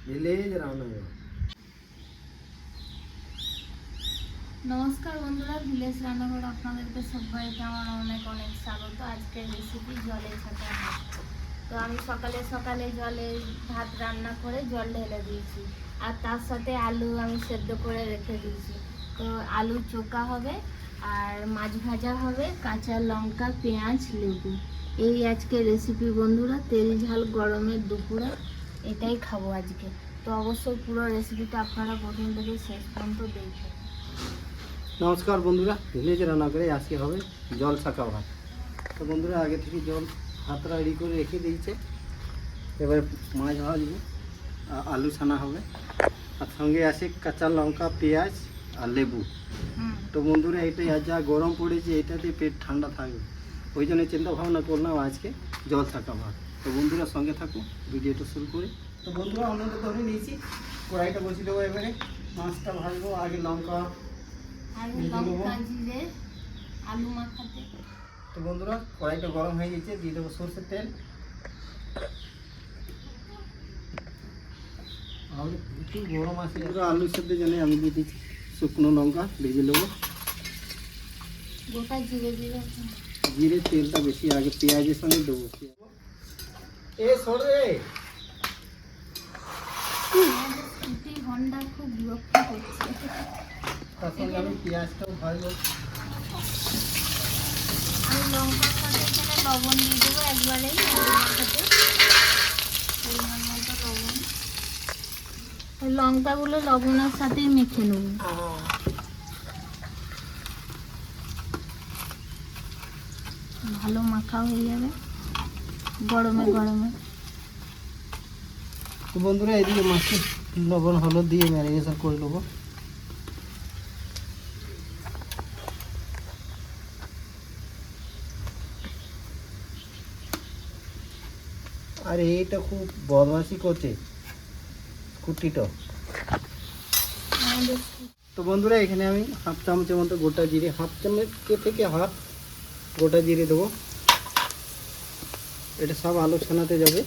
Village রান্নাঘর। নমস্কার বন্ধুরা, ভিলেজ রান্নাঘর আপনাদেরকে সবাইকে আমার অনেক অনেক স্বাগত। আজকের রেসিপি জলে ছাকা ভাত। তো আমি সকালে সকালে জলে ভাত রান্না করে জল ঢেলে দিয়েছি, আর তার সাথে আলু আমি সেদ্ধ করে রেখে দিয়েছি। তো আলু চোখা হবে, আর মাছ ভাজা হবে, কাঁচা লঙ্কা, পেঁয়াজ, লেবু। এই আজকে রেসিপি বন্ধুরা, তেল ঝাল গরমের দুপুরে এটাই খাবো আজকে। তো অবশ্যই পুরো রেসিপিটা আপনারা প্রথম থেকে শেষ পর্যন্ত দেখবেন। নমস্কার বন্ধুরা, ভিলেজ রান্নাঘরে আজকে হবে জল ছাকা ভাত। তো বন্ধুরা আগে থেকে জল ভাত রেডি করে রেখে দিয়েছে। এবার মাছ ভাজবো, আলু ছানা হবে, আর সঙ্গে আছে কাঁচা লঙ্কা, পেঁয়াজ আর লেবু। তো বন্ধুরা এটাই আজ যা গরম পড়েছে, এটাতে পেট ঠান্ডা থাকবে, ওই জন্য চিন্তা ভাবনা করলাম আজকে জল ছাকা ভাত। তো বন্ধুরা সঙ্গে থাকুন, ভিডিওটা শুরু করি। তো বন্ধুরা অন্যটা ধরে নিয়েছি, কড়াইটা বসিয়ে দেবো। এবারে মাছটা ভাজবো। আগে লঙ্কা, জিরে, আলু মাখাতে। তো বন্ধুরা কড়াইটা গরম হয়ে গেছে, দিয়ে দেবো সরষের তেল। একটু গরম আছে, আলু সেদ্ধ জন্য আমি দিয়ে দিচ্ছি শুকনো লঙ্কা, ভেজে নেবো। গোটা জিরে জিরে জিরে তেলটা বেশি আগে পেঁয়াজের সঙ্গে দেবো। এ সরে হন্ডা খুব বিরক্ত করছে। তার সঙ্গে আমি পেঁয়াজটাও ভাজবো। আমি লঙ্কার সাথে এখানে লবণ দিয়ে দেবো একবারেই, আলুর সাথে পরিমাণ মতো লবণ। লঙ্কাগুলো লবণের সাথেই মেখে নেব। ভালো মাখা হয়ে যাবে গরমে গরমে। তো বন্ধুরা এদিকে মাছে লবণ হলুদ দিয়ে ম্যারিনেশন করে নেবো। আর এইটা খুব বদমাশি করছে কুটিটা। তো বন্ধুরা এখানে আমি হাফ চামচের মতো গোটা জিরে, হাফ চামচ থেকে হাফ গোটা জিরে দেবো। এটা সব আলু ছানাতে যাবে।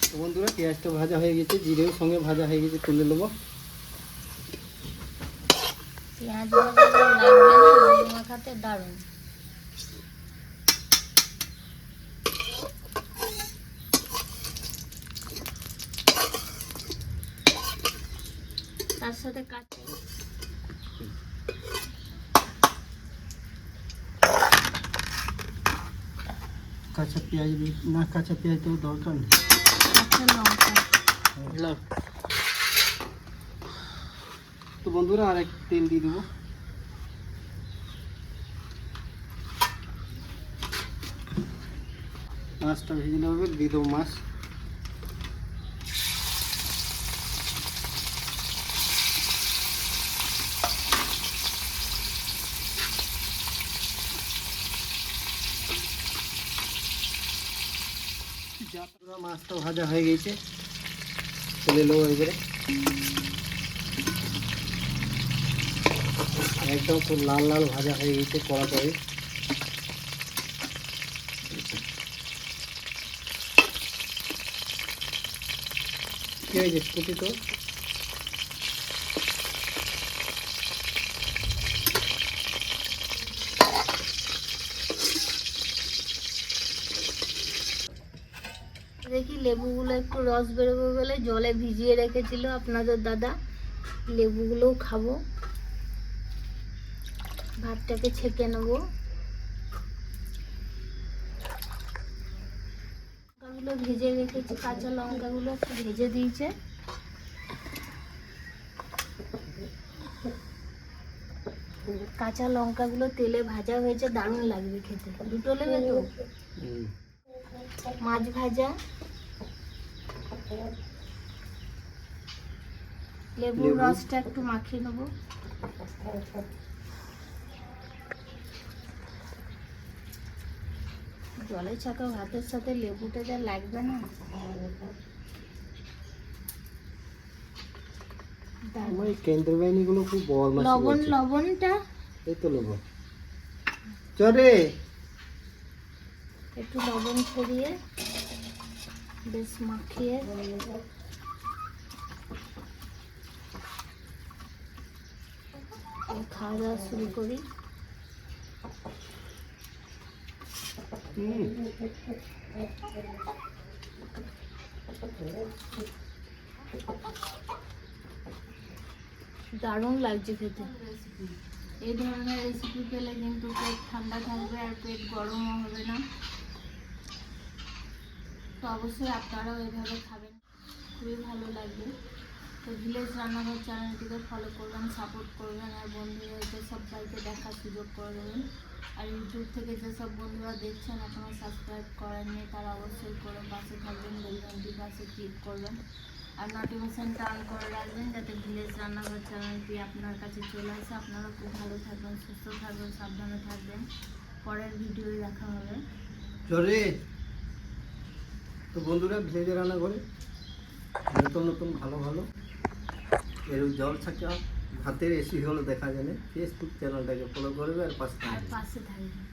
তো বন্ধুরা পেঁয়াজটা ভাজা হয়ে গেছে, জিরেও সঙ্গে ভাজা হয়ে গেছে, তুলে নেবো। পেঁয়াজ লাগবে না, আলু মাখাতে দারুণ। তার সাথে কাঁচা পেঁয়াজ না, কাঁচা পেঁয়াজ তো দরকার নেই। তো বন্ধুরা আর একটু তেল দিয়ে দেবো। মাছটা ভেজে নেবে, দিয়ে দেবো মাছ। মাছটা ভাজা হয়ে গেছে, তুলে নেবো। এবারে একদম খুব লাল লাল ভাজা হয়ে গেছে কড়া করে। কি হয়েছে স্কুটি তো? দেখি লেবুগুলো একটু রস বেরোবে বলে জলে ভিজিয়ে রেখেছিল আপনাদের দাদা। লেবুগুলোও খাবো। ভাতটাকে ছেঁকে নেবো। লঙ্কাগুলো ভেজে রেখেছি, কাঁচা লঙ্কাগুলো একটু ভেজে দিয়েছে। কাঁচা লঙ্কাগুলো তেলে ভাজা হয়েছে, দারুণ লাগবে খেতে। দুটো নেবে তো? মাছ ভাজা, লেবুর রসটা একটু মাখিয়ে নেবো। জলে ছাকা ভাতের সাথে লেবুটা যা লাগবে না। আমার এই কেন্দ্র বাহিনীগুলো খুব বদমাশি করছে। লবণটা এই তো লবণ চলে, একটু লবণ ছড়িয়ে বেশ মাখিয়ে খাওয়া দাওয়া শুরু করি। দারুণ লাগছে খেতে। এই ধরনের রেসিপি পেলে কিন্তু পেট ঠান্ডা থাকবে আর পেট গরমও হবে না। তো অবশ্যই আপনারাও এইভাবে খাবেন, খুবই ভালো লাগবে। তো ভিলেজ রান্নাঘর চ্যানেলটিকে ফলো করবেন, সাপোর্ট করবেন, আর বন্ধুদেরকে সবাইকে দেখার সুযোগ করে দেবেন। আর ইউটিউব থেকে যেসব বন্ধুরা দেখছেন এখনও সাবস্ক্রাইব করেননি তারা অবশ্যই করে পাশে থাকবেন, বেল ঘন্টির পাশে ক্লিক করবেন আর নোটিফিকেশনটা অন করে রাখবেন যাতে ভিলেজ রান্নাঘর চ্যানেলটি আপনার কাছে চলে আসে। আপনারা খুব ভালো থাকবেন, সুস্থ থাকবেন, সাবধানে থাকবেন। পরের ভিডিওয় দেখা হবে। চলে তো বন্ধুরা, ভিলেজে রান্না করে নতুন নতুন ভালো ভালো এর জল ছাকা ভাতের রেসিপিগুলো দেখা যাবে। ফেসবুক চ্যানেলটাকে ফলো করবে আর পাশে আর থাকবে। পাশে থাকবেন।